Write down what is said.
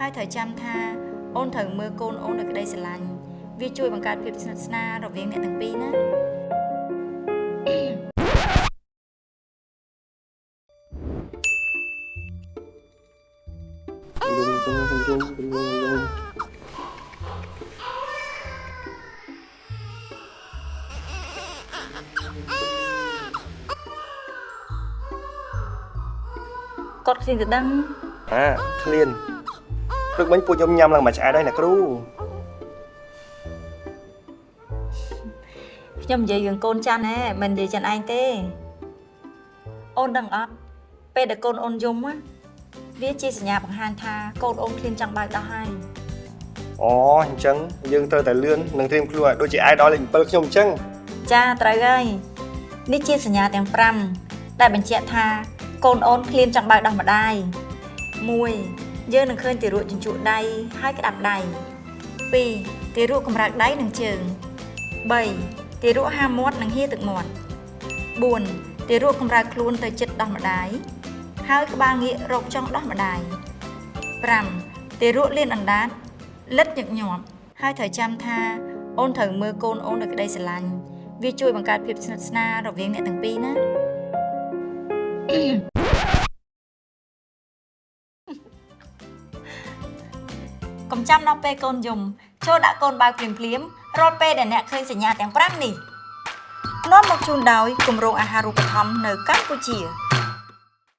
ហើយត្រូវចាំថាអូនត្រូវមើលកូនអូននៅក្តីស្រឡាញ់វាជួយបង្កើតភាពស្និទ្ធស្នាលរវាងអ្នកទាំងពីរណាគាត់ឃើញទៅដឹងឃ្លានព្រឹកមិញពួកខ្ញុំញ៉ាំឡើងមួយឆ្អែតហើយណាគ្រូខ្ញុំនិយាយរឿងកូនច័ន្ទហ៎មិននិយាយច័ន្ទឯងទេអូនដឹងអត់ពេលដែលកូនអូនយំវាជាសញ្ញាបង្ហាញថាកូនអូនឃ្លានចង់បើកដោះហើយអូអញ្ចឹងយើងត្រូវតែលឿននិងត្រៀមខ្លួនឲ្យដូចជា idol លេខ7ខ្ញុំអញ្ចឹងចាត្រូវហើយនេះជាសញ្ញាទាំង5ដែលបញ្ជាក់ថាកូនអូនឃ្លានចង់បើកដោះម្ដាយ1យើងនឹងឃើញទារកជញ្ជក់ដៃហើយក្តាប់ដៃ2ទារកកម្រើកដៃនិងជើង3ទារកហាមាត់និងហៀទឹកមាត់4ទារកកម្រើកខ្លួនទៅជិតដោះម្ដាយហើយក្បាលងាករកចុងដោះម្ដាយ5ទារកលៀនអណ្ដាតលិតញឹកញាប់ហើយត្រូវចាំថាអូនត្រូវមើលកូនអូននៅក្តីស្រឡាញ់វាជួយបង្កើតភាពស្និទ្ធស្នាលរវាងអ្នកទាំងពីរណាកុំចាំដល់ពេលកូនយំចូលដាក់កូនបើកភ្លាមៗរាល់ពេលដែលអ្នកឃើញសញ្ញាទាំង5នេះនាំមកជូនដោយគម្រោងអាហារូបត្ថម្ភនៅកម្ពុជា